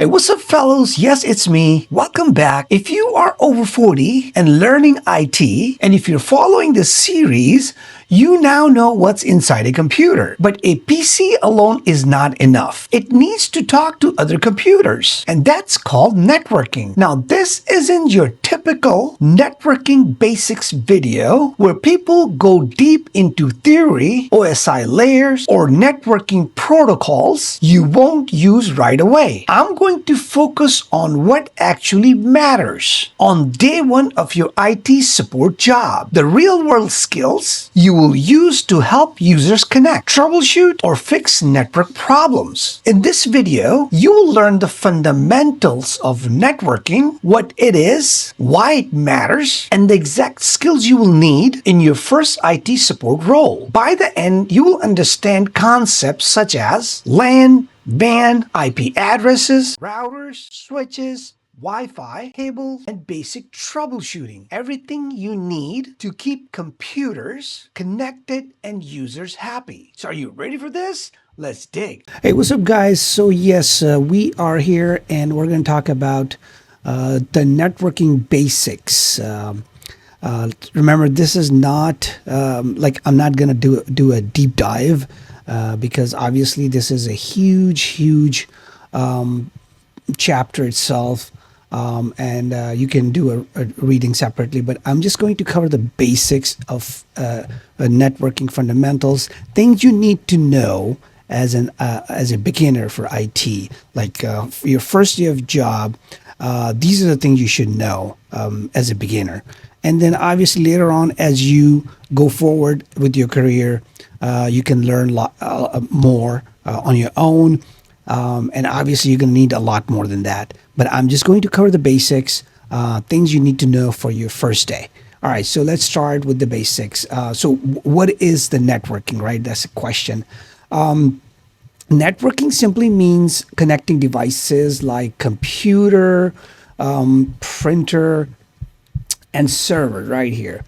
Hey, what's up, fellows? Yes, it's me. Welcome back. If you are over 40 and learning IT, and if you're following this series, you now know what's inside a computer. But a PC alone is not enough. It needs to talk to other computers, and that's called networking. Now, this isn't your typical networking basics video where people go deep into theory, OSI layers, or networking protocols you won't use right away. I'm going to focus on what actually matters on day one of your IT support job. The real-world skills you will use to help users connect, troubleshoot, or fix network problems. In this video, you will learn the fundamentals of networking, what it is, why it matters, and the exact skills you will need in your first IT support role. By the end, you will understand concepts such as LAN, WAN, IP addresses, routers, switches, Wi-Fi, cables, and basic troubleshooting. Everything you need to keep computers connected and users happy. So are you ready for this? Let's dig. Hey, what's up, guys? So yes, we are here and we're going to talk about the networking basics. Remember, this is not I'm not going to do a deep dive because obviously this is a huge chapter itself, and you can do a reading separately, but I'm just going to cover the basics of networking fundamentals, things you need to know as a beginner for IT. Like for your first day of job, these are the things you should know as a beginner. And then obviously later on, as you go forward with your career, you can learn more on your own. And obviously you're going to need a lot more than that. But I'm just going to cover the basics, things you need to know for your first day. All right, so let's start with the basics. So what is the networking, right? That's a question. Networking simply means connecting devices like computer, printer, and server right here.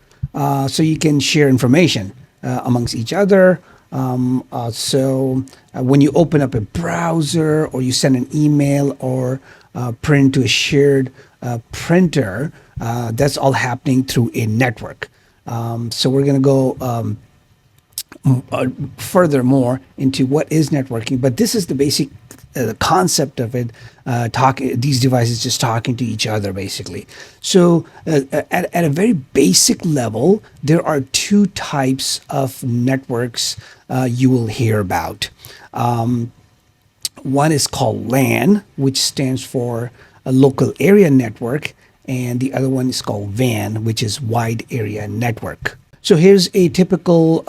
So you can share information amongst each other. So when you open up a browser or you send an email or print to a shared printer, that's all happening through a network. So we're going to go furthermore into what is networking, but this is the basic concept of it. These devices just talking to each other, basically. So at a very basic level, there are two types of networks you will hear about. One is called LAN, which stands for a local area network, and the other one is called WAN, which is wide area network. So here's a typical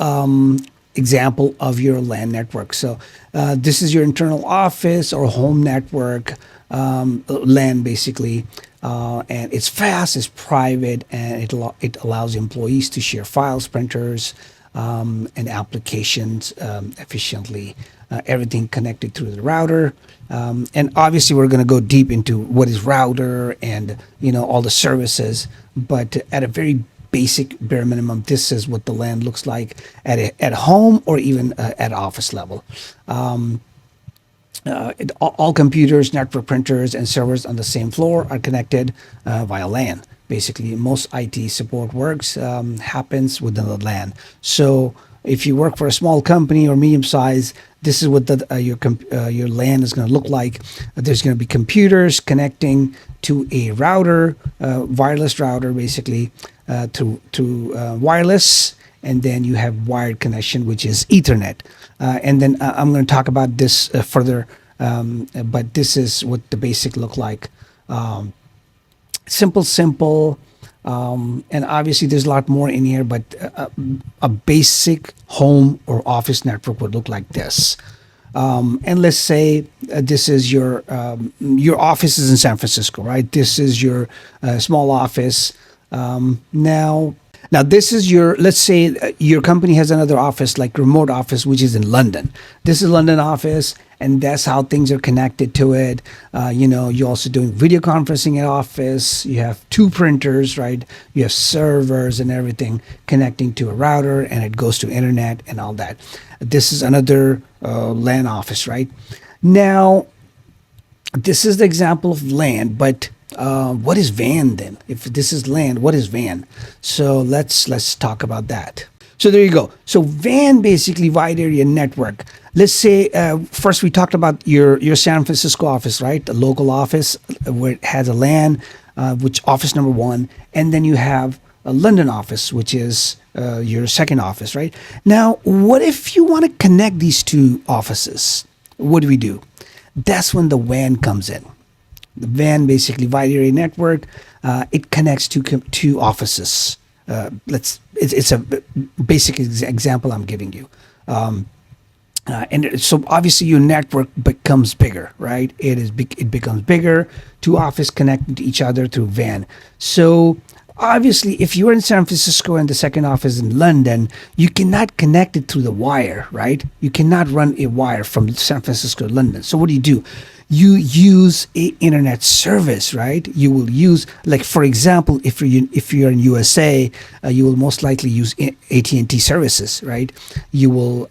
example of your LAN network. So this is your internal office or home network, LAN basically, and it's fast, it's private, and it allows employees to share files, printers, and applications efficiently. Everything connected through the router, and obviously we're going to go deep into what is router and all the services. But at a very basic bare minimum, this is what the LAN looks like at home or even at office level. All computers, network printers, and servers on the same floor are connected via LAN. Basically, most IT support works happens within the LAN. So if you work for a small company or medium size, this is what your LAN is going to look like. There's going to be computers connecting to a router, wireless router, basically, to wireless, and then you have wired connection, which is Ethernet. And then I'm going to talk about this further, but this is what the basic look like. Simple. And obviously there's a lot more in here, but a basic home or office network would look like this. And let's say this is your office is in San Francisco, right? This is your small office. Now this is let's say your company has another office, like remote office, which is in London. This is London office, and that's how things are connected to it. You're also doing video conferencing at office. You have two printers, right? You have servers and everything connecting to a router, and it goes to internet and all that. This is another LAN office, right? Now, This is the example of LAN, but what is WAN then? If this is LAN, what is WAN? So let's talk about that. So there you go. So WAN, basically wide area network. Let's say first we talked about your San Francisco office, right? The local office where it has a LAN, which office number 1, and then you have a London office, which is your second office, right? Now, what if you want to connect these two offices? What do we do? That's when the WAN comes in. The WAN, basically wide area network, it connects to two offices. It's a basic example I'm giving you. And so obviously your network becomes bigger, right? It becomes bigger. Two offices connect to each other through WAN. So obviously, if you're in San Francisco and the second office in London, you cannot connect it through the wire, right? You cannot run a wire from San Francisco to London. So what do? You use a internet service, right? You will use, like for example, if you're in USA, you will most likely use AT&T services, right? You will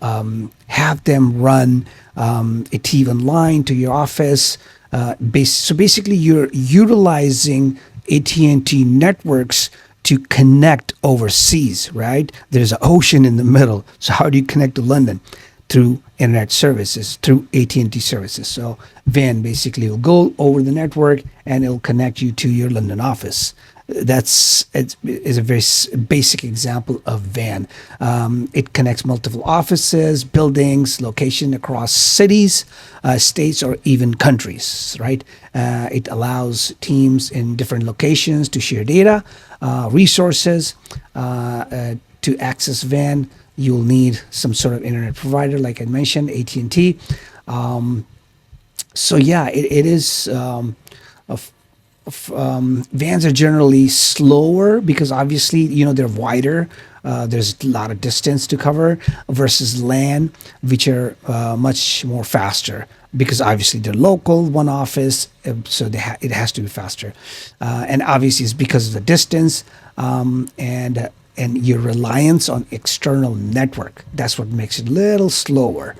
have them run a TV line to your office. So basically, you're utilizing AT&T networks to connect overseas, right? There's an ocean in the middle. So how do you connect to London? Through internet services, through AT&T services. So WAN basically will go over the network and it'll connect you to your London office. It's a very basic example of WAN. It connects multiple offices, buildings, location across cities, states, or even countries, right? It allows teams in different locations to share data, resources, to access WAN. You'll need some sort of internet provider, like I mentioned, AT&T. So yeah, it is. WANs are generally slower because obviously they're wider. There's a lot of distance to cover versus LAN, which are much more faster because obviously they're local, one office, so it has to be faster. And obviously it's because of the distance and your reliance on external network. That's what makes it a little slower.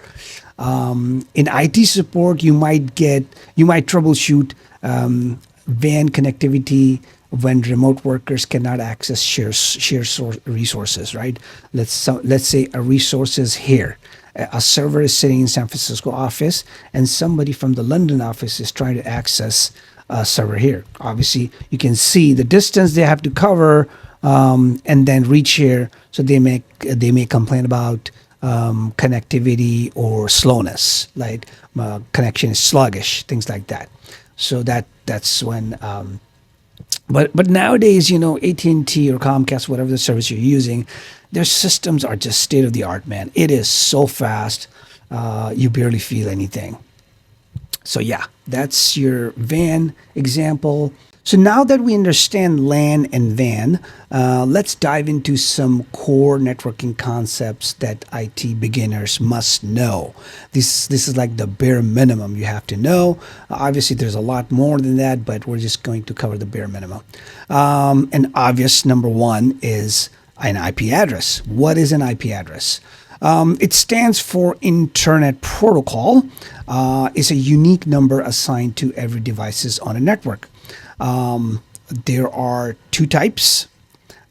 In IT support, you might troubleshoot WAN connectivity when remote workers cannot access shared resources, right? Let's say a resource is here. A server is sitting in San Francisco office and somebody from the London office is trying to access a server here. Obviously, you can see the distance they have to cover and then reach here. So they may complain about connectivity or slowness, like connection is sluggish, things like that. So that's when. But nowadays, AT&T or Comcast, whatever the service you're using, their systems are just state of the art, man. It is so fast, you barely feel anything. So yeah, that's your WAN example. So now that we understand LAN and WAN, let's dive into some core networking concepts that IT beginners must know. This is like the bare minimum you have to know. Obviously, there's a lot more than that, but we're just going to cover the bare minimum. And obvious number one is an IP address. What is an IP address? It stands for Internet Protocol. It's a unique number assigned to every devices on a network. There are two types.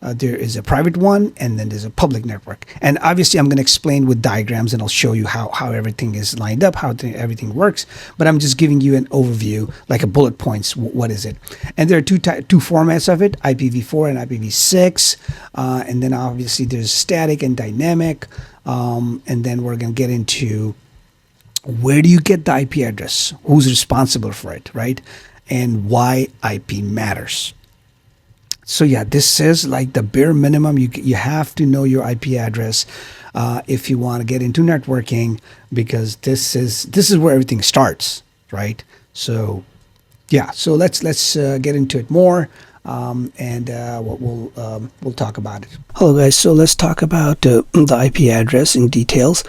There is a private one, and then there's a public network. And obviously, I'm going to explain with diagrams, and I'll show you how everything is lined up, how everything works. But I'm just giving you an overview, like a bullet points. What is it? And there are two formats of it: IPv4 and IPv6. And then obviously there's static and dynamic. And then we're going to get into where do you get the IP address? Who's responsible for it, right? And why IP matters. So yeah, this is like the bare minimum. You have to know your IP address if you want to get into networking, because this is where everything starts, right? So yeah, so let's get into it more, and we'll talk about it. Hello guys, so let's talk about the IP address in details.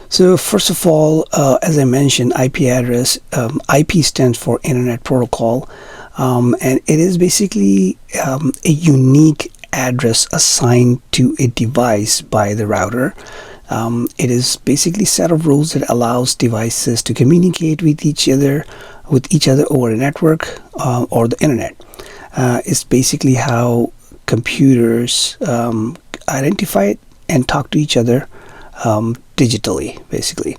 So first of all, as I mentioned, IP address, IP stands for Internet Protocol, and it is basically a unique address assigned to a device by the router. It is basically a set of rules that allows devices to communicate with each other over a network or the internet. It's basically how computers identify it and talk to each other digitally, basically.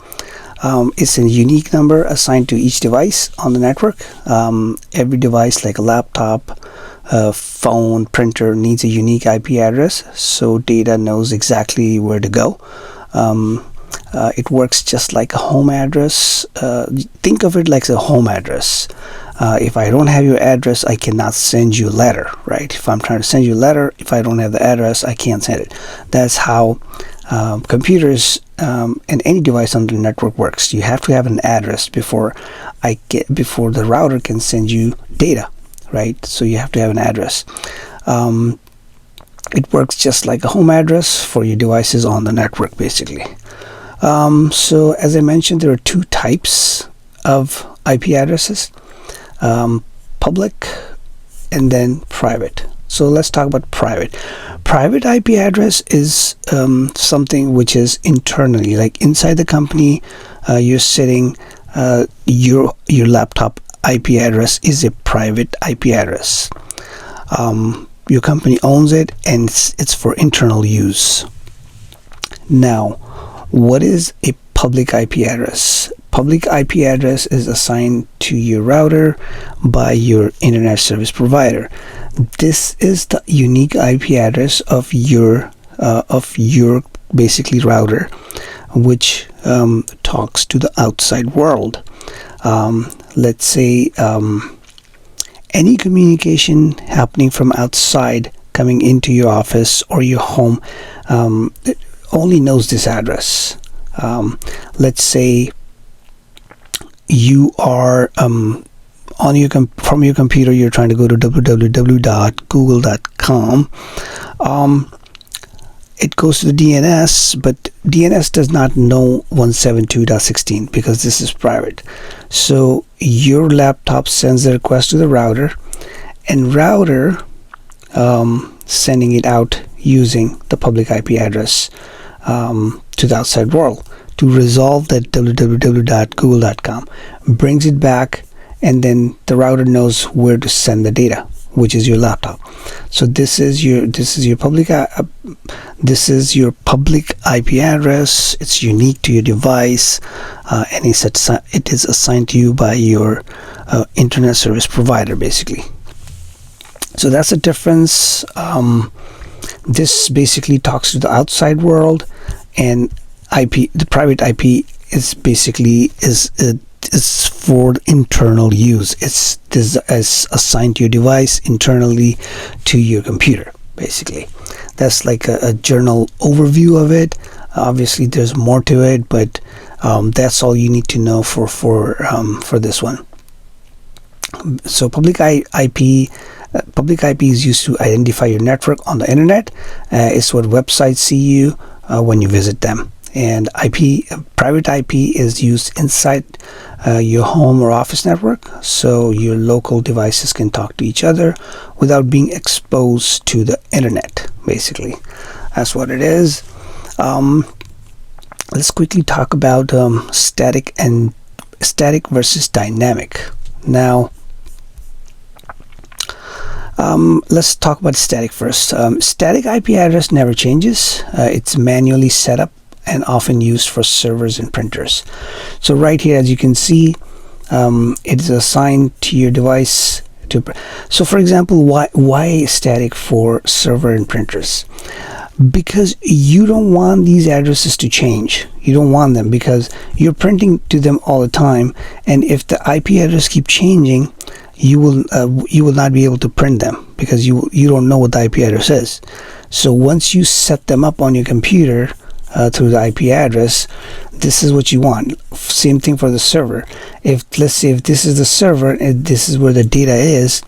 It's a unique number assigned to each device on the network. Every device, like a laptop, phone, printer, needs a unique IP address, so data knows exactly where to go. It works just like a home address. Think of it like a home address. If I don't have your address, I cannot send you a letter, right? If I'm trying to send you a letter, if I don't have the address, I can't send it. That's how computers and any device on the network works. You have to have an address before the router can send you data, right? So you have to have an address. It works just like a home address for your devices on the network, basically. So as I mentioned, there are two types of IP addresses, public and then private. So let's talk about private. Private IP address is something which is internally, like inside the company. You're sitting, your laptop IP address is a private IP address. Your company owns it, and it's for internal use. Now, what is a public IP address? Public IP address is assigned to your router by your internet service provider. This is the unique IP address of your basically router, which talks to the outside world. Let's say any communication happening from outside coming into your office or your home, it only knows this address. Let's say you are from your computer, you're trying to go to www.google.com. It goes to the DNS, but DNS does not know 172.16 because this is private. So your laptop sends a request to the router, and router sending it out using the public IP address to the outside world to resolve that www.google.com, brings it back, and then the router knows where to send the data, which is your laptop. So this is your public IP address. It's unique to your device, and it is assigned to you by your internet service provider, basically. So that's the difference. This basically talks to the outside world, and the private IP is basically is for internal use. It's assigned to your device internally to your computer, basically. That's like a general overview of it. Obviously there's more to it, but that's all you need to know for this one. So public IP is used to identify your network on the internet. It's what websites see you when you visit them. And private IP is used inside your home or office network, so your local devices can talk to each other without being exposed to the internet, basically. That's what it is. Let's quickly talk about static versus dynamic. Now, let's talk about static first. Static IP address never changes. It's manually set up and often used for servers and printers. So right here, as you can see, it is assigned to your device. So for example, why static for server and printers? Because you don't want these addresses to change. You don't want them because you're printing to them all the time, and if the IP address keep changing, you will not be able to print them because you don't know what the IP address is. So once you set them up on your computer through the IP address, this is what you want. Same thing for the server. Let's say if this is the server and this is where the data is,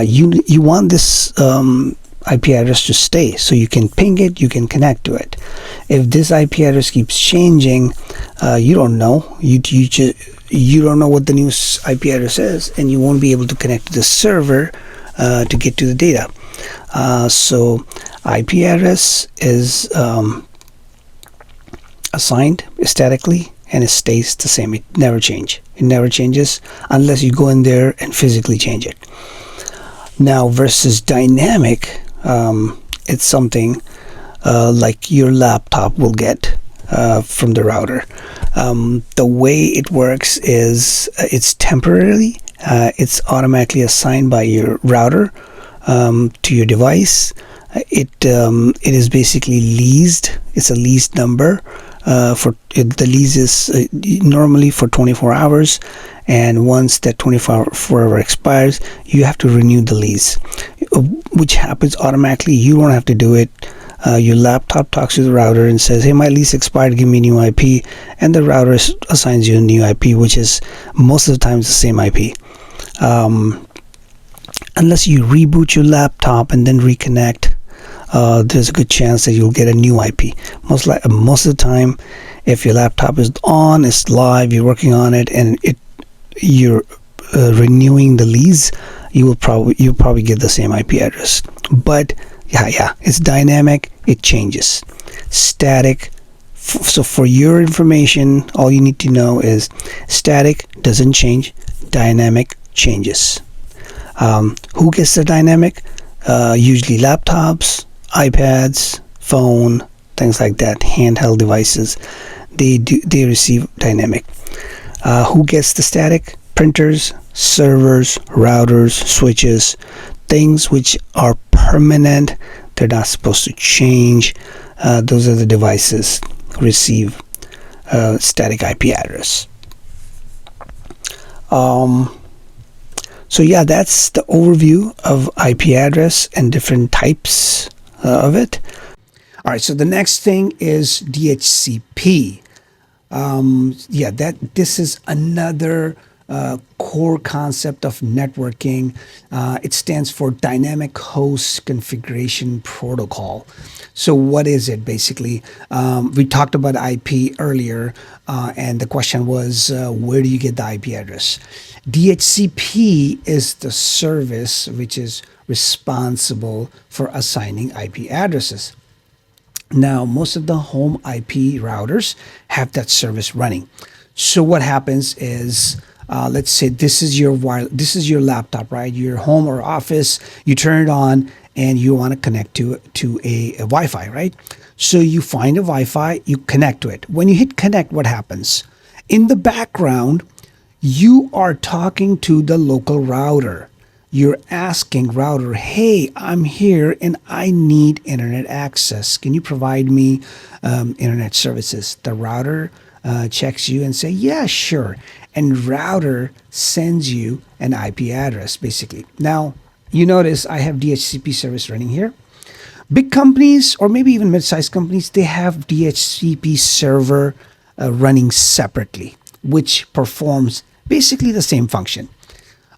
you want this IP address to stay so you can ping it, you can connect to it. If this IP address keeps changing, you don't know. You don't know what the new IP address is, and you won't be able to connect to the server to get to the data. So IP address is assigned statically, and it stays the same. It never changes unless you go in there and physically change it. Now versus dynamic, it's something like your laptop will get from the router. The way it works is it's temporarily. It's automatically assigned by your router to your device. It is basically leased. It's a leased number. The lease is normally for 24 hours, and once that 24 hour expires, you have to renew the lease, which happens automatically. You don't have to do it. Your laptop talks to the router and says, hey, my lease expired, give me a new IP, and the router assigns you a new IP, which is most of the time the same IP. Unless you reboot your laptop and then reconnect, there's a good chance that you'll get a new IP. Most of the time, if your laptop is on, it's live, you're working on it, and you're renewing the lease, you'll probably get the same IP address. But yeah, it's dynamic. It changes. Static. So for your information, all you need to know is static doesn't change. Dynamic changes. Who gets the dynamic? Usually laptops, iPads, phone, things like that, handheld devices. They receive dynamic. Who gets the static? Printers, servers, routers, switches, things which are permanent. They're not supposed to change. Those are the devices receive static IP address. So yeah, that's the overview of IP address and different types of it. All right, so the next thing is DHCP. This is another core concept of networking. It stands for Dynamic Host Configuration Protocol. So what is it basically? We talked about IP earlier, and the question was, where do you get the IP address? DHCP is the service which is responsible for assigning IP addresses. Now, most of the home IP routers have that service running. So what happens is, let's say this is your laptop, right? Your home or office. You turn it on and you want to connect to a Wi-Fi, right? So you find a Wi-Fi, you connect to it. When you hit connect, what happens? In the background, you are talking to the local router. You're asking router, hey, I'm here and I need internet access. Can you provide me internet services? The router checks you and say, yeah, sure. And router sends you an IP address, basically. Now, you notice I have DHCP service running here. Big companies, or maybe even mid-sized companies, they have DHCP server running separately, which performs basically the same function.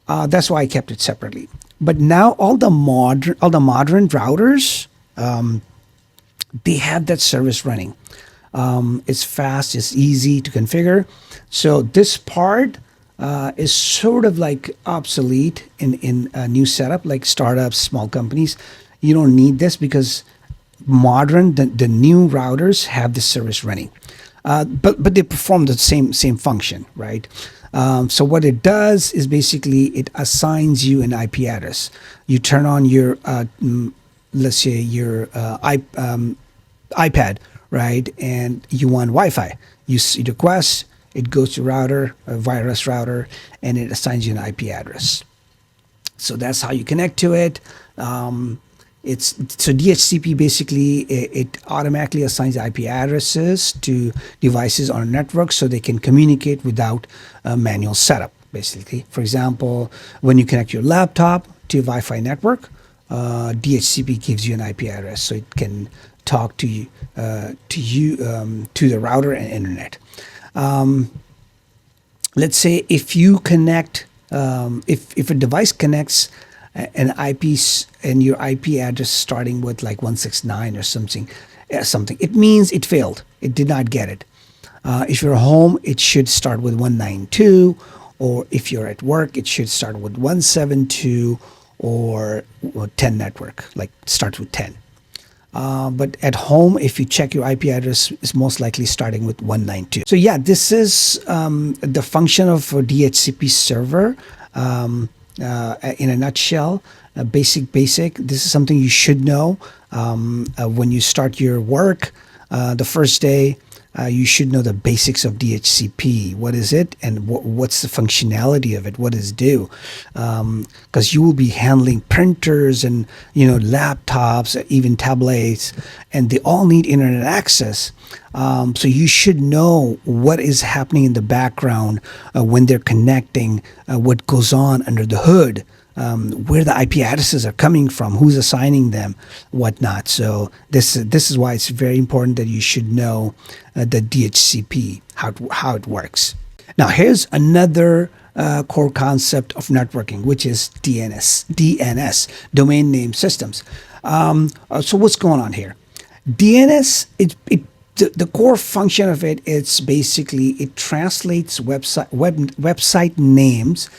That's why I kept it separately. But now all the modern routers, they have that service running. It's fast, it's easy to configure. So this part is sort of like obsolete in a new setup, like startups, small companies. You don't need this because the new routers have this service running. But they perform the same function, right? So what it does is basically it assigns you an IP address. You turn on your, let's say your iPad, right? And you want Wi-Fi. You request, it goes to router, a wireless router, and it assigns you an IP address. So that's how you connect to it. So DHCP basically it automatically assigns IP addresses to devices on a network so they can communicate without a manual setup. Basically, for example, when you connect your laptop to a Wi-Fi network, DHCP gives you an IP address so it can talk to you to the router and internet. Let's say if you connect, if a device connects an IP and your IP address starting with like 169 or something, it means it failed. It did not get it. If you're home, it should start with 192, or if you're at work, it should start with 172 or 10 network, like starts with 10. But at home, if you check your IP address, it's most likely starting with 192. So yeah, this is the function of a DHCP server in a nutshell. Basic. This is something you should know when you start your work. The first day, you should know the basics of DHCP. What is it, and what's the functionality of it? What does it do? Because you will be handling printers and laptops, even tablets, and they all need internet access. So you should know what is happening in the background when they're connecting, what goes on under the hood. Where the IP addresses are coming from, who's assigning them, whatnot. So this is why it's very important that you should know the DHCP, how it works. Now here's another core concept of networking, which is DNS, domain name systems. So what's going on here? DNS, the core function of it, it's basically it translates website names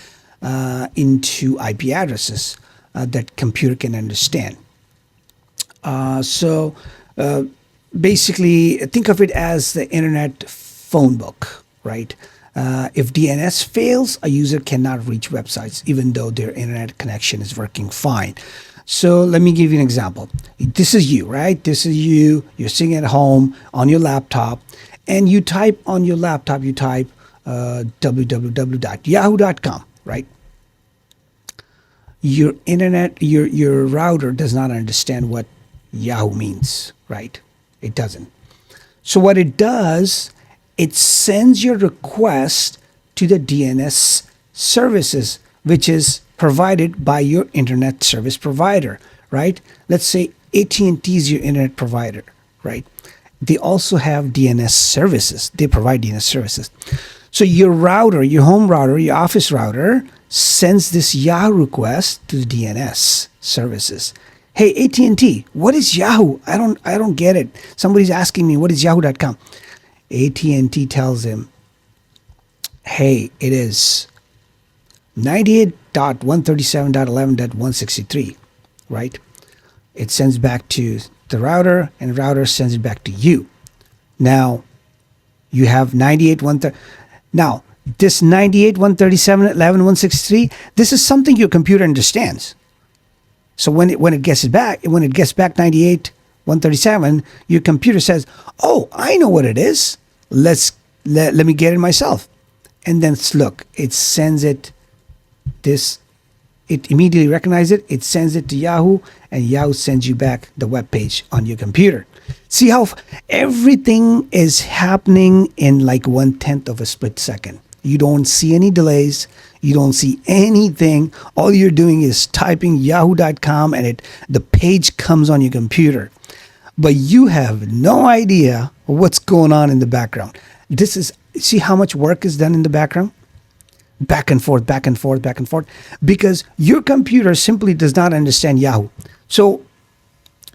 into IP addresses that computer can understand. So basically, think of it as the internet phone book, right? If DNS fails, a user cannot reach websites, even though their internet connection is working fine. So let me give you an example. This is you, right? This is you. You're sitting at home on your laptop, and you type on your laptop, www.yahoo.com. Right? Your internet, your router does not understand what Yahoo means, right? It doesn't. So what it does, it sends your request to the DNS services, which is provided by your internet service provider, right? Let's say AT&T is your internet provider, right? They also have DNS services. They provide DNS services. So your router, your home router, your office router sends this Yahoo request to the DNS services. Hey, AT&T, what is Yahoo? I don't get it. Somebody's asking me, what is yahoo.com? AT&T tells him, hey, it is 98.137.11.163, right? It sends back to the router, and the router sends it back to you. Now, you have 98.130. Now, this 98.137.11.163, this is something your computer understands. So when it gets back 98.137, your computer says, "Oh, I know what it is. Let me get it myself." And then look, it sends it this. It immediately recognizes it. It sends it to Yahoo, and Yahoo sends you back the web page on your computer. See how everything is happening in like 1/10 of a split second. You don't see any delays. You don't see anything. All you're doing is typing yahoo.com, and the page comes on your computer. But you have no idea what's going on in the background. See how much work is done in the background? Back and forth, back and forth, back and forth, because your computer simply does not understand Yahoo. So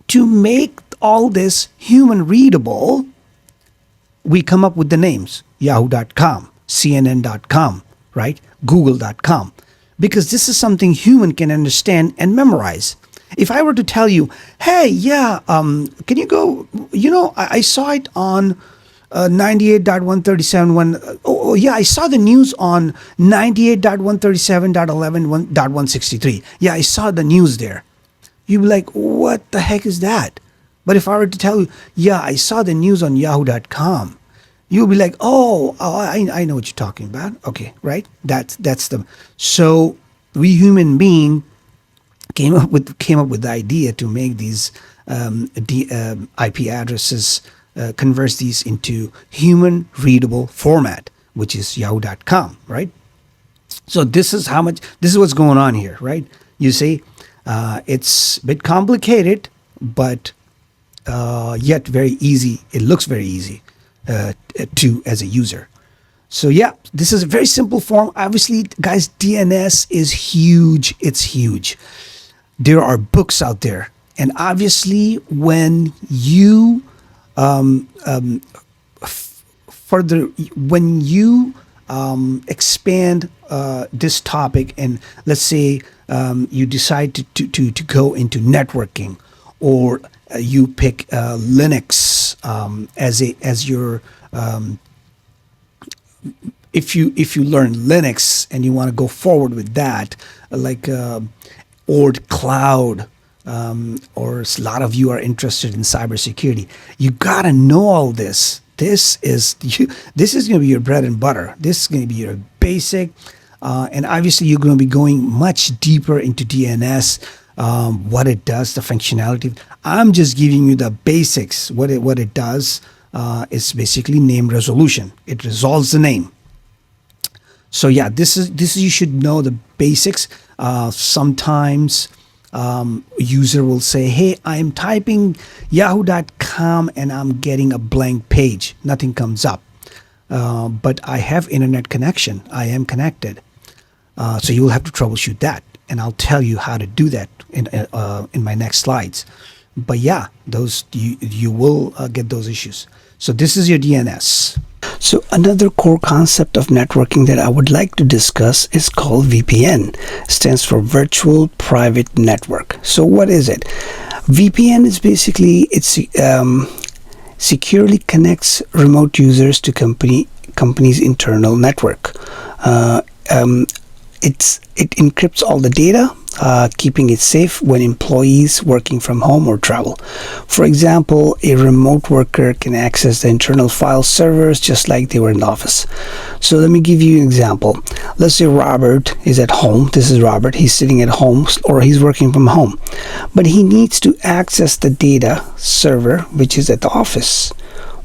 to make all this human readable, we come up with the names yahoo.com, cnn.com, right? google.com, because this is something human can understand and memorize. If I were to tell you, hey, yeah, can you go, I saw it on 98.137.1. Oh, yeah, I saw the news on 98.137.11.163. Yeah, I saw the news there. You'd be like, what the heck is that? But if I were to tell you, yeah, I saw the news on yahoo.com, you'll be like, oh, I know what you're talking about. Okay, right? That's the. So we human being came up with the idea to make these IP addresses, convert these into human readable format, which is yahoo.com, right? So this is what's going on here, right? You see, it's a bit complicated, but yet very easy. It looks very easy as a user. So yeah, this is a very simple form. Obviously, guys, DNS is huge. It's huge. There are books out there, and obviously, when you expand this topic, and let's say you decide to go into networking or you pick Linux as your if you learn Linux and you want to go forward with that, like or cloud, or a lot of you are interested in cybersecurity, you gotta know all this. This is going to be your bread and butter. This is going to be your basic, and obviously you're going to be going much deeper into DNS, what it does, the functionality. I'm just giving you the basics. What it does is basically name resolution. It resolves the name. So yeah, this is you should know the basics. Sometimes user will say, hey, I'm typing yahoo.com and I'm getting a blank page. Nothing comes up. But I have internet connection. I am connected. So you will have to troubleshoot that. And I'll tell you how to do that in my next slides. But yeah, those you will get those issues. So this is your DNS. So another core concept of networking that I would like to discuss is called VPN. Stands for Virtual Private Network. So what is it? VPN is basically securely connects remote users to company's internal network. It encrypts all the data, keeping it safe when employees working from home or travel. For example, a remote worker can access the internal file servers just like they were in the office. So let me give you an example. Let's say Robert is at home. This is Robert. He's sitting at home, or he's working from home, but he needs to access the data server which is at the office.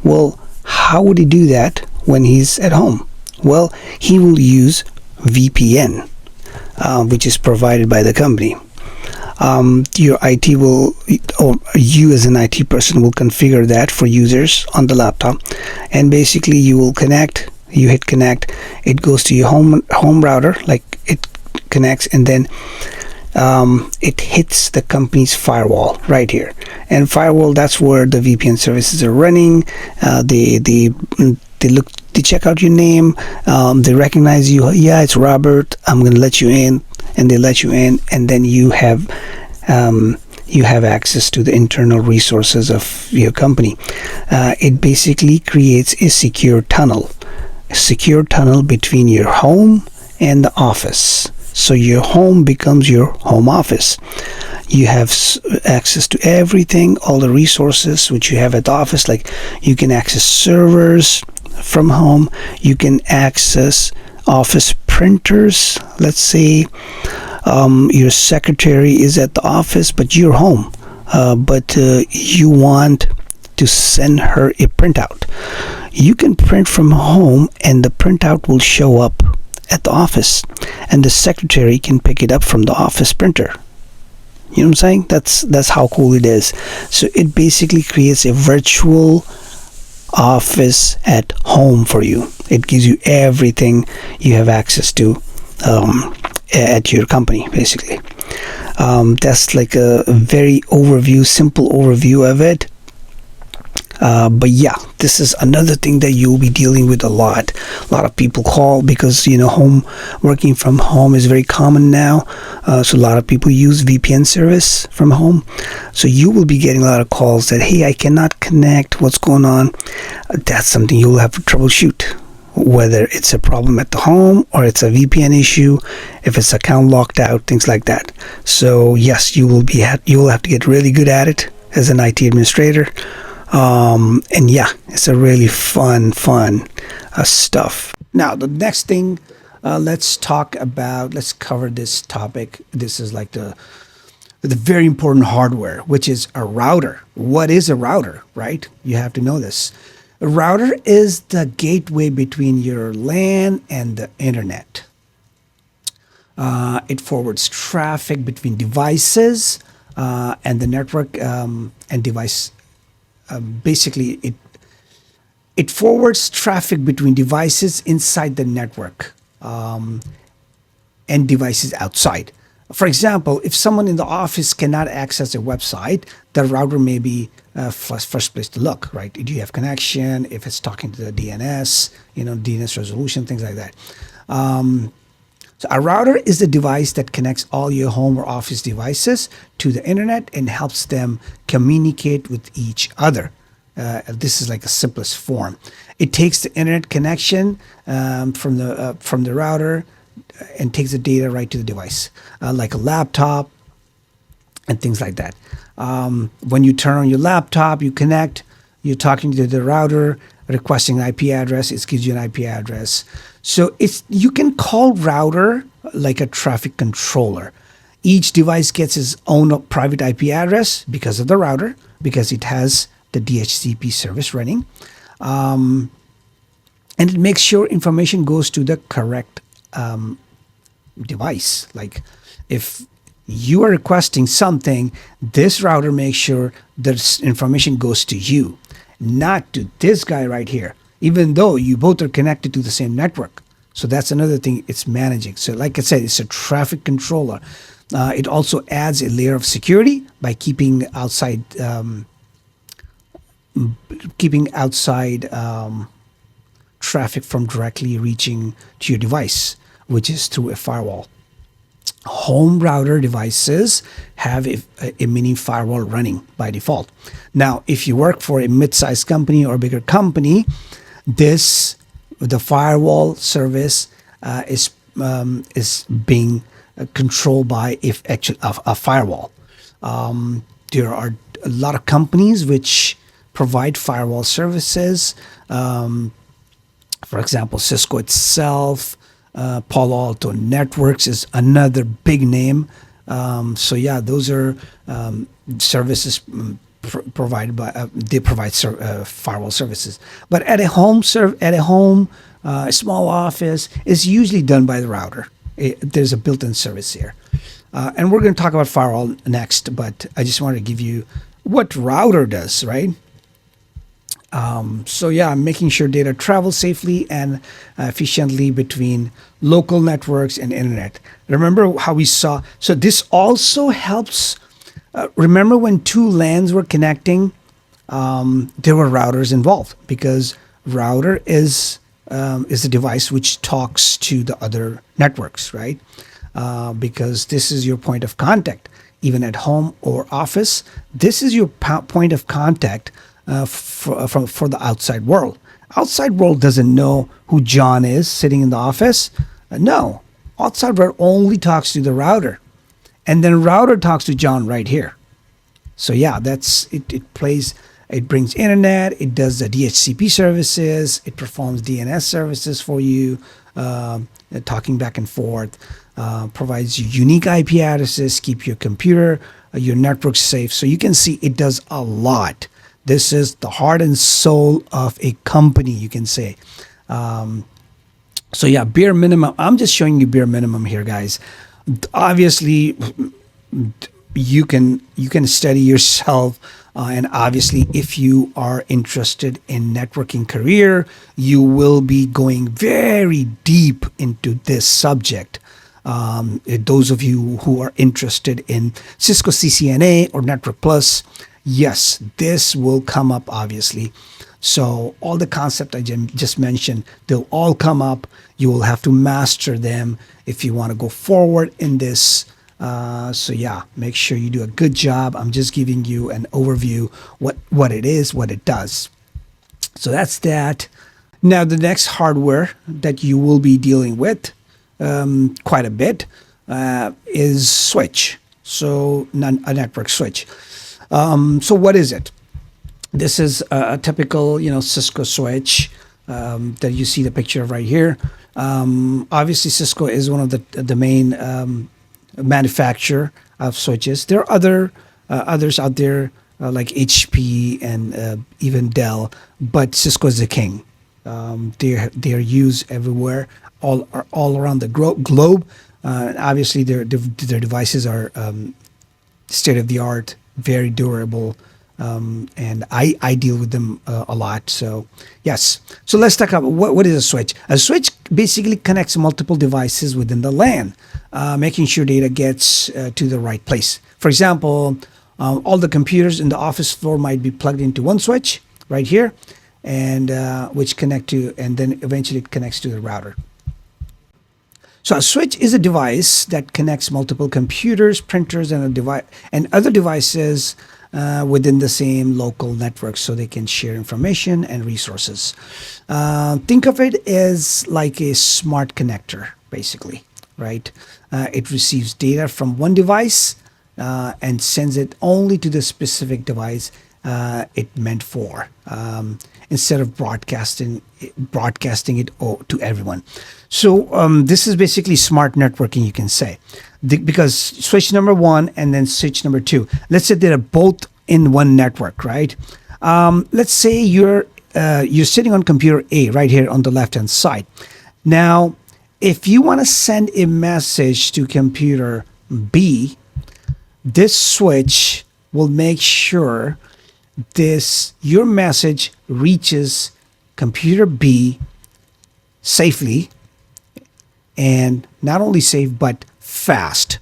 Well, how would he do that when he's at home? Well, he will use VPN, which is provided by the company. Your IT will, or you as an IT person will configure that for users on the laptop, and basically you will connect. You hit connect, it goes to your home router, like it connects, and then it hits the company's firewall right here. And firewall, that's where the VPN services are running. They check out your name, they recognize you. Yeah, it's Robert, I'm going to let you in, and they let you in, and then you have access to the internal resources of your company. It basically creates a secure tunnel between your home and the office. So your home becomes your home office. You have access to everything, all the resources which you have at the office. Like you can access servers from home. You can access office printers. Let's say your secretary is at the office, but you're home. But you want to send her a printout. You can print from home, and the printout will show up at the office, and the secretary can pick it up from the office printer. You know what I'm saying? That's how cool it is. So it basically creates a virtual office at home for you. It gives you everything you have access to at your company, basically. That's like a very simple overview of it. But yeah, this is another thing that you'll be dealing with a lot. A lot of people call because working from home is very common now. So a lot of people use VPN service from home. So you will be getting a lot of calls that, hey, I cannot connect. What's going on? That's something you'll have to troubleshoot. Whether it's a problem at the home or it's a VPN issue, if it's account locked out, things like that. So yes, you will have to get really good at it as an IT administrator. And yeah, it's a really fun stuff. Now the next thing, let's cover this topic. This is like the very important hardware, which is a router. What is a router, right? You have to know this. A router is the gateway between your LAN and the internet. It forwards traffic between devices and the network and device. Basically, it forwards traffic between devices inside the network and devices outside. For example, if someone in the office cannot access a website, the router may be first place to look, right? Do you have connection? If it's talking to the DNS, DNS resolution, things like that. So a router is the device that connects all your home or office devices to the internet and helps them communicate with each other. This is like a simplest form. It takes the internet connection from the router and takes the data right to the device, like a laptop and things like that. When you turn on your laptop, you connect, you're talking to the router, requesting an IP address, it gives you an IP address. So you can call router like a traffic controller. Each device gets its own private IP address because of the router, because it has the DHCP service running. And it makes sure information goes to the correct device. Like if you are requesting something, this router makes sure that information goes to you, not to this guy right here, even though you both are connected to the same network. So that's another thing it's managing. So like I said, it's a traffic controller. It also adds a layer of security by keeping outside traffic from directly reaching to your device, which is through a firewall. Home router devices have a mini firewall running by default. Now, if you work for a mid-sized company or a bigger company, the firewall service is being controlled by a firewall. There are a lot of companies which provide firewall services. For example, Cisco itself, Palo Alto Networks is another big name. So yeah, those are services provided by they provide firewall services. But at a home, a small office is usually done by the router. There's a built-in service here, and we're going to talk about firewall next. But I just wanted to give you what router does, right? So yeah, making sure data travels safely and efficiently between local networks and internet. Remember how we saw, so this also helps, remember when two LANs were connecting, there were routers involved, because router is a device which talks to the other networks, right? Because this is your point of contact, even at home or office. This is your point of contact for the outside world. Outside world doesn't know who John is sitting in the office. No, outside world only talks to the router, and then router talks to John right here. So yeah, that's it. It brings internet. It does the DHCP services. It performs DNS services for you, talking back and forth. Provides you unique IP addresses. Keep your computer, your network safe. So you can see it does a lot. This is the heart and soul of a company, you can say. So yeah, bare minimum. I'm just showing you bare minimum here, guys. Obviously, you can study yourself, and obviously, if you are interested in networking career, you will be going very deep into this subject. Those of you who are interested in Cisco CCNA or Network Plus, yes, this will come up, obviously. So all the concepts I just mentioned, they'll all come up. You will have to master them if you want to go forward in this. So yeah, make sure you do a good job. I'm just giving you an overview, what it is, what it does. So that's that. Now, the next hardware that you will be dealing with quite a bit is switch. So a network switch. So what is it? This is a typical, Cisco switch that you see the picture of right here. Obviously, Cisco is one of the main manufacturer of switches. There are others out there like HP and even Dell, but Cisco is the king. They're used everywhere, all around the globe. Obviously, their devices are state of the art, very durable, and I deal with them a lot. So yes, so let's talk about what is a switch. A switch basically connects multiple devices within the LAN, making sure data gets to the right place. For example, all the computers in the office floor might be plugged into one switch right here, and which connect to, and then eventually it connects to the router. So a switch is a device that connects multiple computers, printers, and other devices within the same local network, so they can share information and resources. Think of it as like a smart connector, basically, right? It receives data from one device and sends it only to the specific device it meant for, instead of broadcasting it to everyone. So this is basically smart networking, you can say, because switch number one and then switch number two. Let's say they're both in one network, right? Let's say you're sitting on computer A right here on the left hand side. Now, if you want to send a message to computer B, this switch will make sure your message reaches computer B safely, and not only safe but fast.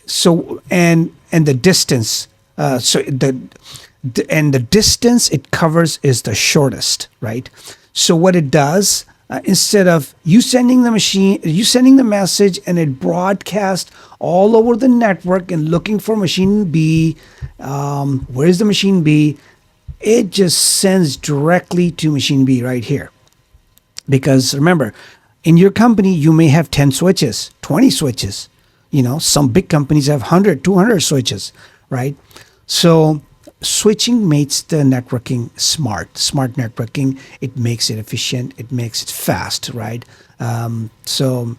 So and the distance, the distance it covers is the shortest, right? So what it does, instead of you sending the message and it broadcasts all over the network and looking for machine B, where's the machine B? It just sends directly to machine B right here. Because remember, in your company, you may have 10 switches, 20 switches. Some big companies have 100, 200 switches, right? So switching makes the networking smart networking. It makes it efficient. It makes it fast, right? So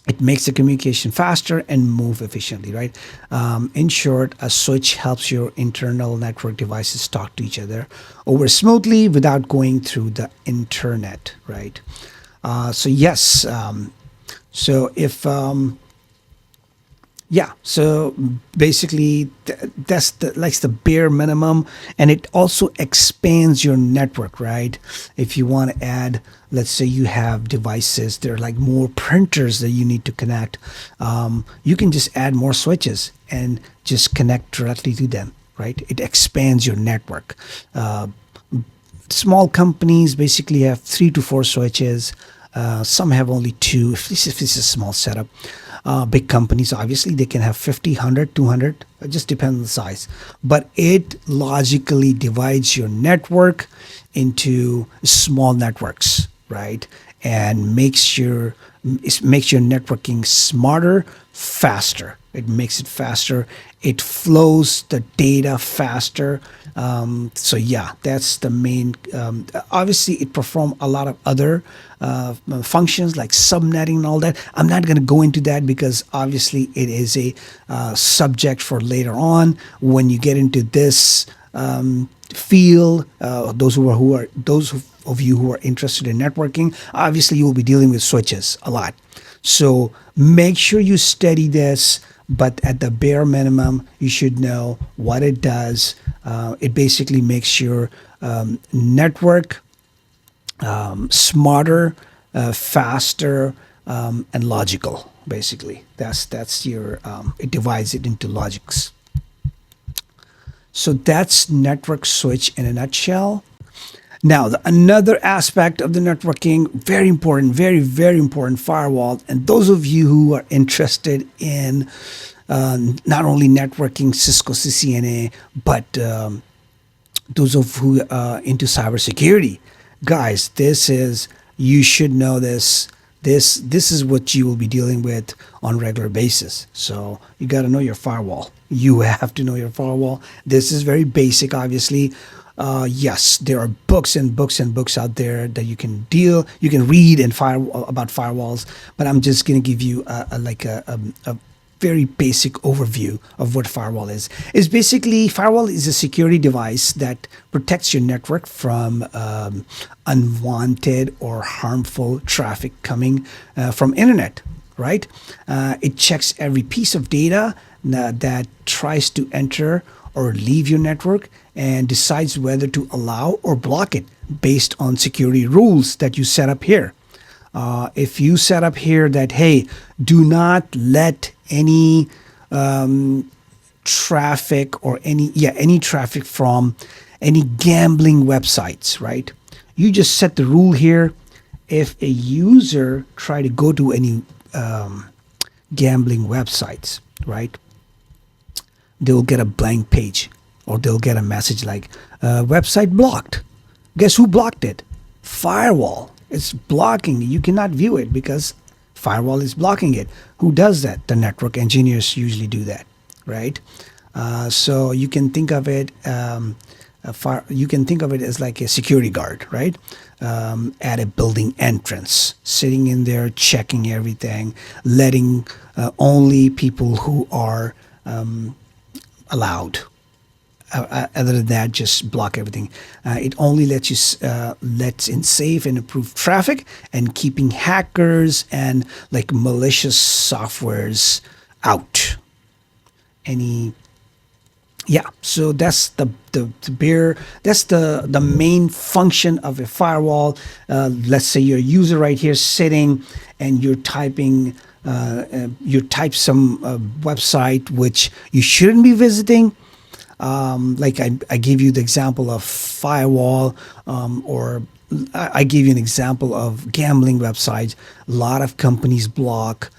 it makes the communication faster and move efficiently, right? In short, a switch helps your internal network devices talk to each other over smoothly without going through the internet, right? So yes, so if so basically that's the bare minimum, and it also expands your network, right? If you want to add, let's say you have devices, there are like more printers that you need to connect, you can just add more switches and just connect directly to them, right? It expands your network. Small companies basically have 3 to 4 switches. Some have only 2 if this is a small setup. Big companies, obviously, they can have 50, 100, 200. It just depends on the size. But it logically divides your network into small networks, right? And makes your networking smarter, faster. It makes it faster. It flows the data faster. So yeah, that's the main. Obviously, it performs a lot of other functions like subnetting and all that. I'm not going to go into that because obviously it is a subject for later on when you get into this field. Those of you who are interested in networking, obviously you will be dealing with switches a lot. So make sure you study this. But at the bare minimum, you should know what it does. It basically makes your network smarter, faster, and logical. Basically, that's your. It divides it into logics. So that's network switch in a nutshell. Now, another aspect of the networking, very important, very, very important, firewall. And those of you who are interested in not only networking, Cisco CCNA, but those of who are into cybersecurity, guys, you should know this. This is what you will be dealing with on a regular basis. So you got to know your firewall. You have to know your firewall. This is very basic, obviously. Yes, there are books and books and books out there that you can read about firewalls, but I'm just going to give you a very basic overview of what firewall is. Is basically, firewall is a security device that protects your network from unwanted or harmful traffic coming from internet, right? It checks every piece of data that tries to enter or leave your network and decides whether to allow or block it based on security rules that you set up here. If you set up here that, hey, do not let any traffic or any traffic from any gambling websites, right? You just set the rule here, if a user try to go to any gambling websites, right, they'll get a blank page, or they'll get a message like website blocked. Guess who blocked it? Firewall. It's blocking. You cannot view it because firewall is blocking it. Who does that? The network engineers usually do that, right? So you can think of it. You can think of it as like a security guard, right? At a building entrance, sitting in there, checking everything, letting only people who are allowed. Other than that, just block everything. It only lets you lets in safe and approved traffic, and keeping hackers and like malicious softwares out. So that's that's the main function of a firewall. Let's say you're a user right here sitting, and you're typing. You type some website which you shouldn't be visiting. Like I gave you the example of firewall, or I gave you an example of gambling websites. A lot of companies block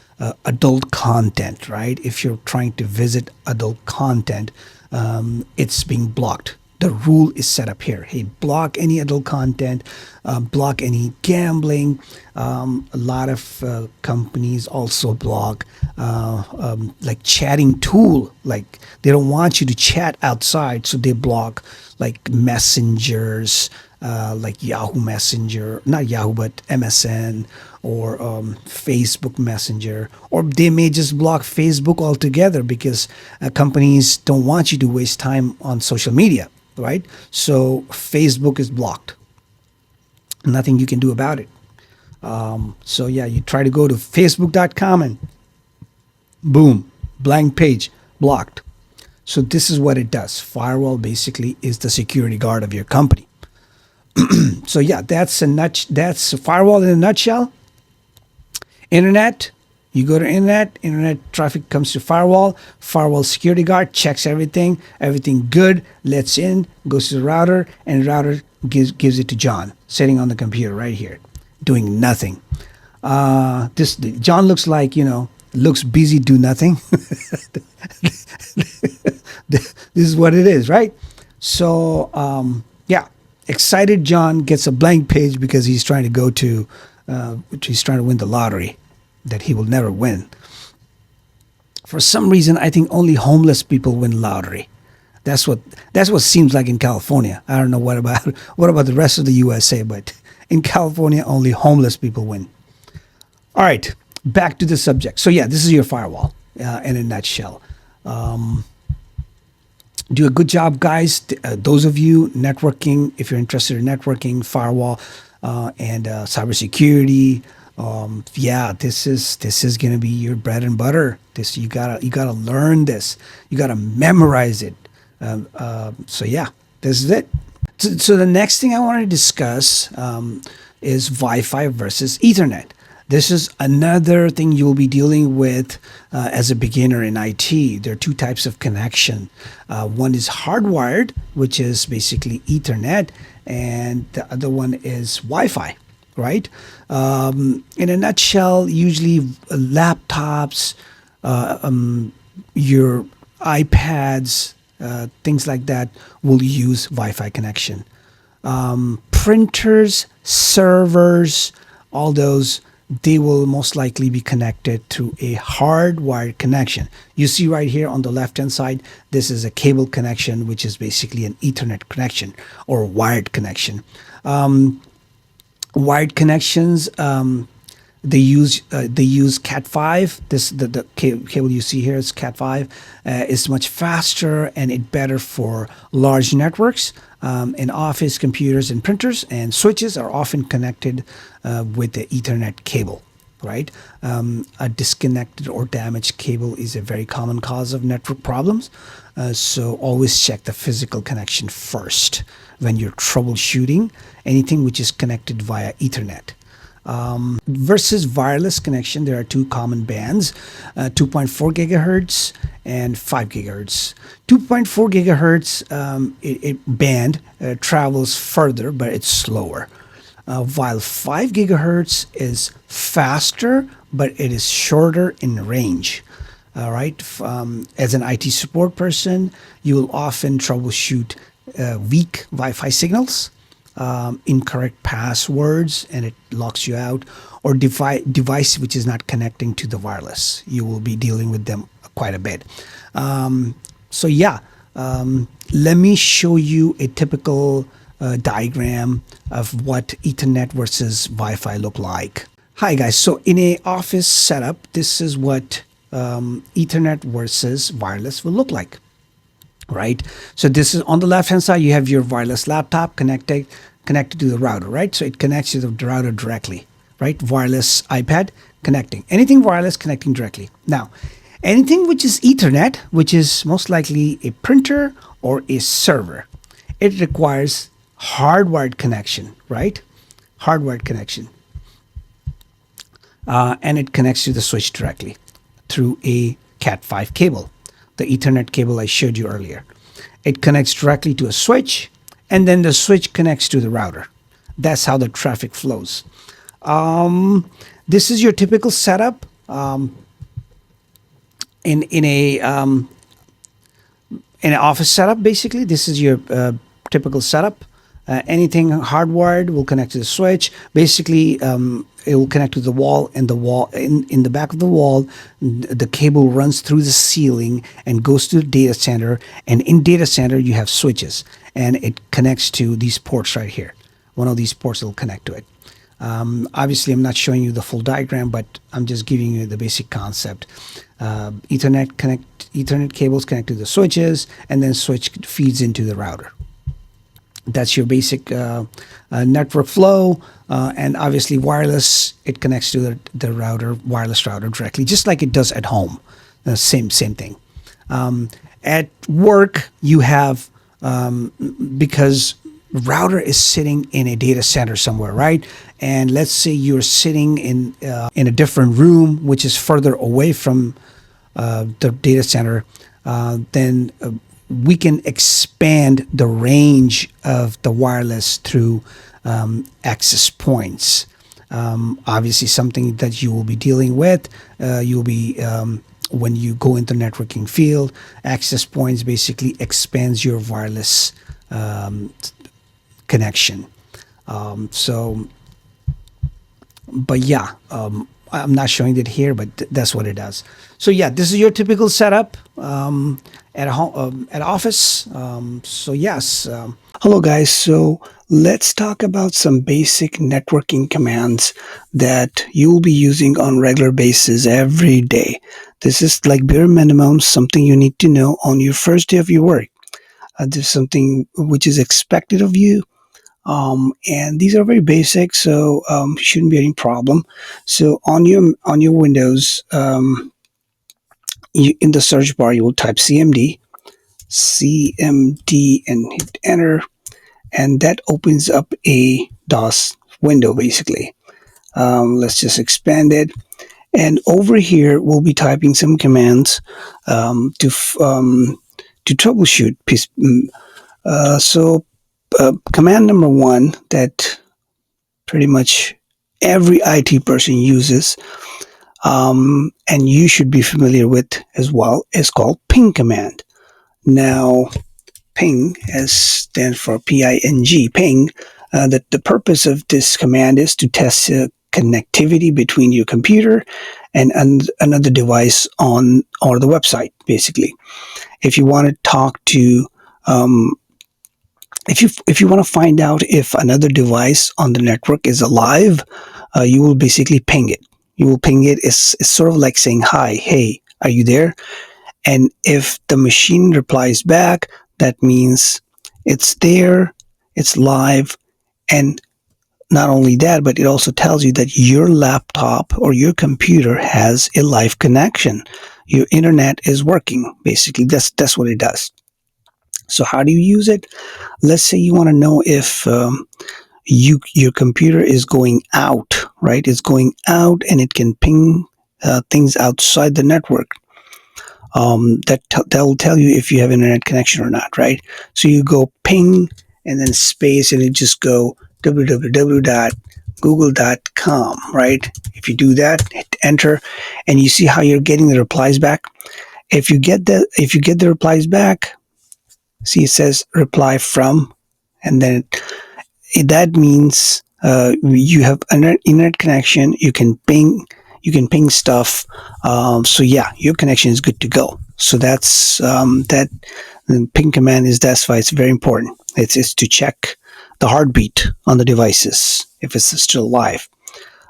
adult content, right? If you're trying to visit adult content, it's being blocked. The rule is set up here. Hey, block any adult content, block any gambling. A lot of companies also block like chatting tool. Like they don't want you to chat outside, so they block like messengers, like Yahoo Messenger, not Yahoo, but MSN, or Facebook Messenger, or they may just block Facebook altogether because companies don't want you to waste time on social media. Right? So Facebook is blocked. Nothing you can do about it. So yeah, you try to go to facebook.com and boom, blank page, blocked. So this is what it does. Firewall basically is the security guard of your company. So yeah, that's a firewall in a nutshell. Internet. You go to internet traffic comes to firewall security guard checks everything good, lets in, goes to the router, and the router gives it to John, sitting on the computer right here, doing nothing. John looks like, looks busy, do nothing. This is what it is, right? So, yeah, excited John gets a blank page because he's trying to win the lottery that he will never win. For some reason, I think only homeless people win lottery. That's what seems like in California. I don't know what about the rest of the USA, but in California, only homeless people win. All right, back to the subject. So yeah, this is your firewall in a nutshell. Do a good job, guys. Those of you networking, if you're interested in networking, firewall, and cybersecurity. Yeah, this is gonna be your bread and butter. You gotta learn this. You gotta memorize it. So yeah, this is it. So the next thing I want to discuss is Wi-Fi versus Ethernet. This is another thing you'll be dealing with as a beginner in IT. There are two types of connection. One is hardwired, which is basically Ethernet, and the other one is Wi-Fi. Right? In a nutshell, usually laptops, your iPads, things like that will use Wi-Fi connection. Printers, servers, all those, they will most likely be connected to a hardwired connection. You see right here on the left-hand side, this is a cable connection, which is basically an Ethernet connection or wired connection. Wired connections, they use Cat5. The cable you see here is Cat5. It's much faster and it better for large networks. In office computers and printers and switches are often connected with the Ethernet cable. Right? A disconnected or damaged cable is a very common cause of network problems. So always check the physical connection first when you're troubleshooting anything which is connected via Ethernet. Versus wireless connection, there are two common bands, 2.4 gigahertz and 5 gigahertz. 2.4 gigahertz band travels further, but it's slower. while 5 gigahertz is faster, but it is shorter in range. All right. As an IT support person, you will often troubleshoot weak Wi-Fi signals, incorrect passwords, and it locks you out, or device which is not connecting to the wireless. You will be dealing with them quite a bit. So yeah, let me show you a typical diagram of what Ethernet versus Wi-Fi look like. Hi guys, so in a office setup, this is what Ethernet versus wireless will look like, right? So this is on the left hand side, you have your wireless laptop connected to the router, right? So it connects to the router directly, right? Wireless iPad connecting, anything wireless connecting directly. Now, anything which is Ethernet, which is most likely a printer or a server, it requires hardwired connection, right? Hardwired connection. And it connects to the switch directly through a Cat5 cable, the Ethernet cable I showed you earlier. It connects directly to a switch, and then the switch connects to the router. That's how the traffic flows. This is your typical setup in an office setup. Basically, this is your typical setup. Anything hardwired will connect to the switch. Basically, it will connect to the wall, and the wall in the back of the wall, the cable runs through the ceiling and goes to the data center. And in data center, you have switches, and it connects to these ports right here. One of these ports will connect to it. Obviously, I'm not showing you the full diagram, but I'm just giving you the basic concept. Ethernet cables connect to the switches, and then switch feeds into the router. That's your basic network flow, and obviously wireless, it connects to the router, wireless router directly, just like it does at home. Same thing. At work, you have, because router is sitting in a data center somewhere, right? And let's say you're sitting in a different room, which is further away from the data center, then we can expand the range of the wireless through access points. Obviously, something that you will be dealing with. You'll be when you go into the networking field, access points basically expands your wireless connection. But yeah, I'm not showing it here, but that's what it does. So yeah, this is your typical setup at home, at office. So yes. Hello guys. So let's talk about some basic networking commands that you'll be using on regular basis every day. This is like bare minimum, something you need to know on your first day of your work. This is something which is expected of you. And these are very basic, so shouldn't be any problem. So on your Windows, in the search bar, you will type CMD, and hit enter, and that opens up a DOS window basically. Let's just expand it, and over here we'll be typing some commands to troubleshoot. Command number one that pretty much every IT person uses, and you should be familiar with as well, is called ping command. Now, ping stands for PING, ping. The purpose of this command is to test connectivity between your computer and another device on or the website, basically. If you want to talk to if you want to find out if another device on the network is alive, you will basically ping it. You will ping it. It's sort of like saying, hi, hey, are you there? And if the machine replies back, that means it's there, it's live, and not only that, but it also tells you that your laptop or your computer has a live connection. Your internet is working, basically. That's what it does. So how do you use it? Let's say you want to know if your computer is going out, right? It's going out and it can ping things outside the network. That will tell you if you have internet connection or not, right? So you go ping and then space, and it just go www.google.com, right? If you do that, hit enter, and you see how you're getting the replies back. If you get the replies back, see it says reply from, and then that means you have an internet connection. You can ping stuff. So yeah, your connection is good to go. So that's that. The ping command is, that's why it's very important. It's to check the heartbeat on the devices if it's still live.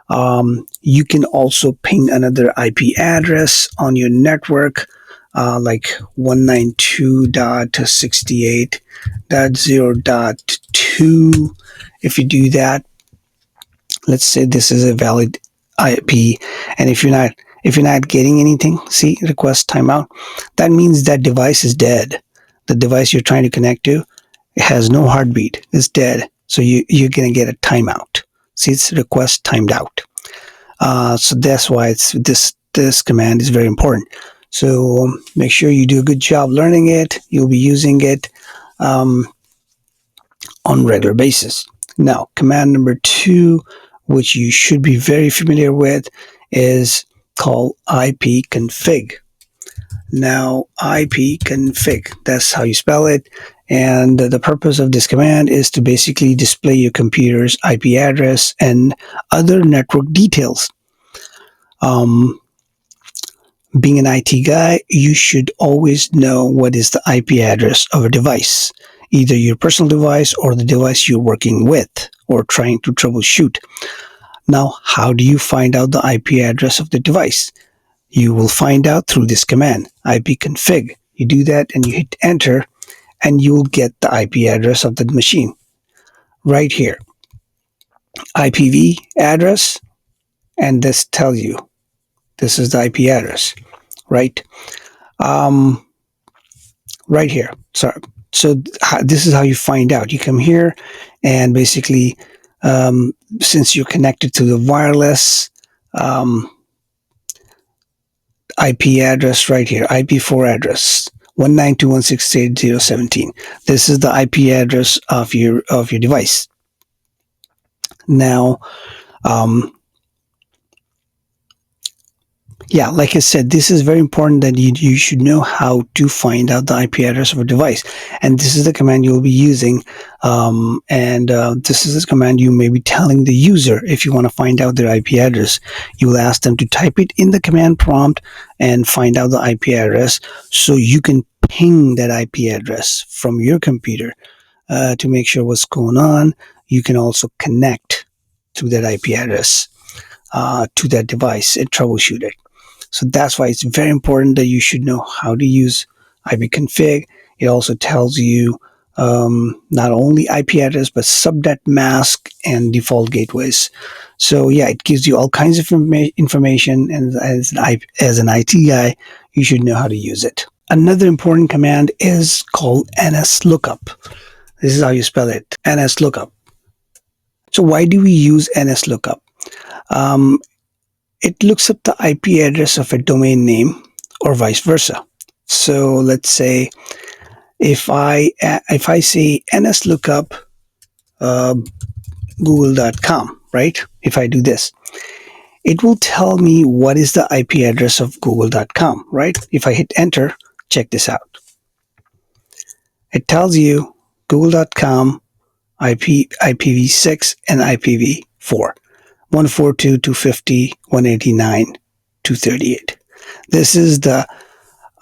You can also ping another IP address on your network, like 192.68.0.2. If you do that, let's say this is a valid IP, and if you're not getting anything, see request timeout. That means that device is dead. The device you're trying to connect to, it has no heartbeat. It's dead. So you're gonna get a timeout. See, it's request timed out. So that's why it's this command is very important. So make sure you do a good job learning it. You'll be using it on regular basis. Now, command number 2, which you should be very familiar with, is called ipconfig. Now, ipconfig, that's how you spell it. And the purpose of this command is to basically display your computer's IP address and other network details. Being an IT guy, you should always know what is the IP address of a device, either your personal device or the device you're working with or trying to troubleshoot. Now, how do you find out the IP address of the device? You will find out through this command, ipconfig. You do that and you hit enter, and you will get the IP address of the machine right here. IPv address, and this tells you this is the IP address, right? Right here. Sorry. So this is how you find out. You come here, and basically, since you're connected to the wireless IP address right here, IP4 address, 192.168.0.17. This is the IP address of your device. Now, yeah, like I said, this is very important that you should know how to find out the IP address of a device. And this is the command you'll be using. This is the command you may be telling the user if you want to find out their IP address. You will ask them to type it in the command prompt and find out the IP address, so you can ping that IP address from your computer to make sure what's going on. You can also connect to that IP address to that device and troubleshoot it. So that's why it's very important that you should know how to use ipconfig. It also tells you not only IP address, but subnet mask and default gateways. So yeah, it gives you all kinds of information, and as an IT guy, you should know how to use it. Another important command is called nslookup. This is how you spell it, nslookup. So why do we use nslookup? It looks up the IP address of a domain name or vice versa. So let's say if I say nslookup google.com, right? If I do this, it will tell me what is the IP address of google.com, right? If I hit enter, check this out. It tells you google.com IPv6 and IPv4. 142.250.189.238. This is the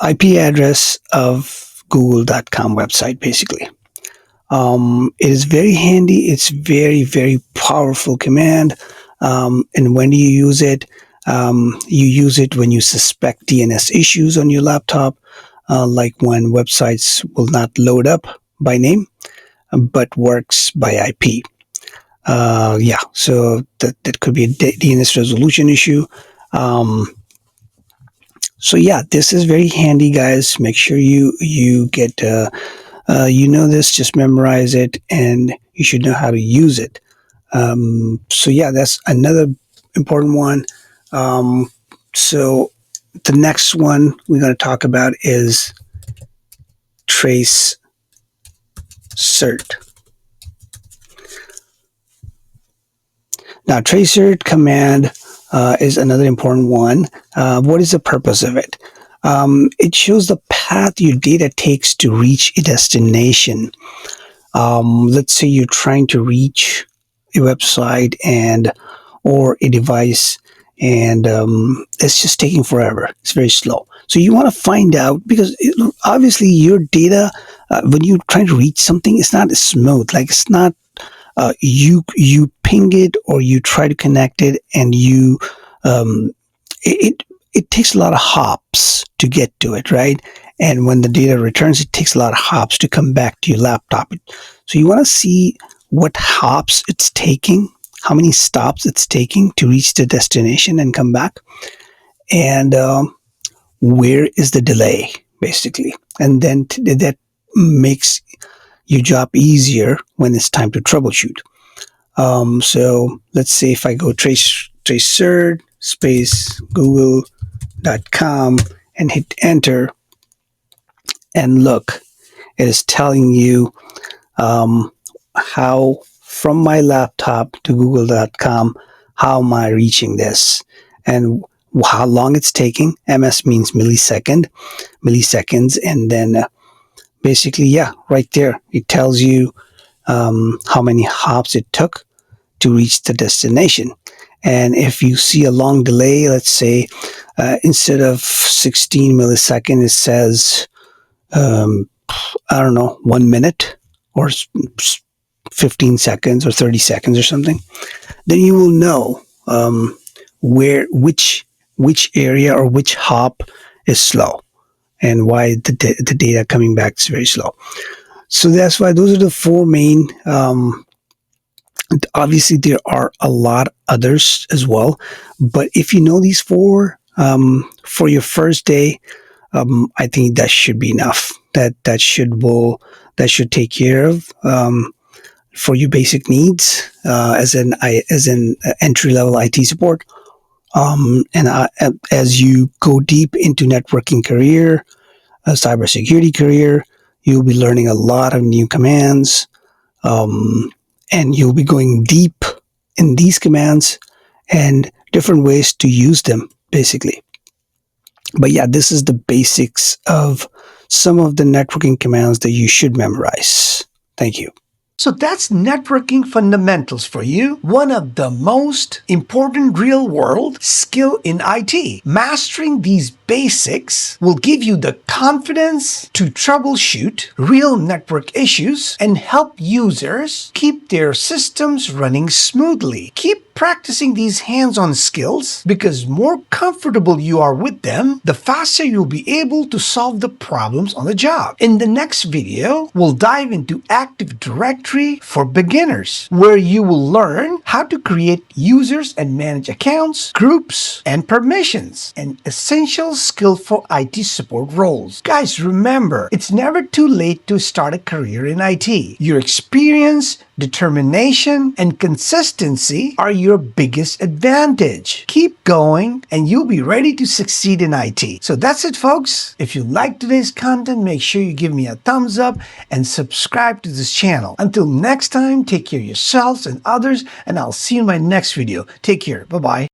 IP address of google.com website, basically. It is very handy. It's very, very powerful command. And when do you use it? You use it when you suspect DNS issues on your laptop, like when websites will not load up by name, but works by IP. Yeah, so that could be a DNS resolution issue. So yeah, this is very handy, guys. Make sure you get this, just memorize it, and you should know how to use it. So yeah, that's another important one. So the next one we're going to talk about is tracert. Now, tracert command is another important one. What is the purpose of it? It shows the path your data takes to reach a destination. Let's say you're trying to reach a website or a device, and it's just taking forever. It's very slow. So you want to find out, because obviously your data, when you're trying to reach something, it's not smooth. Like, it's not you ping it or you try to connect it, and um, it takes a lot of hops to get to it, right? And when the data returns, it takes a lot of hops to come back to your laptop. So you want to see what hops it's taking, how many stops it's taking to reach the destination and come back, and where is the delay, basically. And then that makes your job easier when it's time to troubleshoot. So let's say if I go tracert space google.com and hit enter, and look, it is telling you how from my laptop to google.com, how am I reaching this, and how long it's taking. MS means milliseconds, and then basically, yeah, right there, it tells you how many hops it took to reach the destination. And if you see a long delay, let's say instead of 16 milliseconds, it says, I don't know, 1 minute or 15 seconds or 30 seconds or something, then you will know which area or which hop is slow, and why the data coming back is very slow. So that's why those are the four main. Obviously, there are a lot others as well, but if you know these four for your first day, I think that should be enough. That should take care of for your basic needs as an entry level IT support. As you go deep into networking career, cybersecurity career, you'll be learning a lot of new commands, and you'll be going deep in these commands and different ways to use them, basically. But yeah, this is the basics of some of the networking commands that you should memorize. Thank you. So that's networking fundamentals for you. One of the most important real-world skill in IT. Mastering these basics will give you the confidence to troubleshoot real network issues and help users keep their systems running smoothly. Keep practicing these hands-on skills, because more comfortable you are with them, the faster you'll be able to solve the problems on the job. In the next video, we'll dive into Active Directory for beginners, where you will learn how to create users and manage accounts, groups, and permissions, an essential skill for IT support roles. Guys, remember, it's never too late to start a career in IT. Your experience, determination, and consistency are your biggest advantage. Keep going and you'll be ready to succeed in IT. So that's it, folks. If you like today's content, make sure you give me a thumbs up and subscribe to this channel. Until next time, take care of yourselves and others, and I'll see you in my next video. Take care. Bye-bye.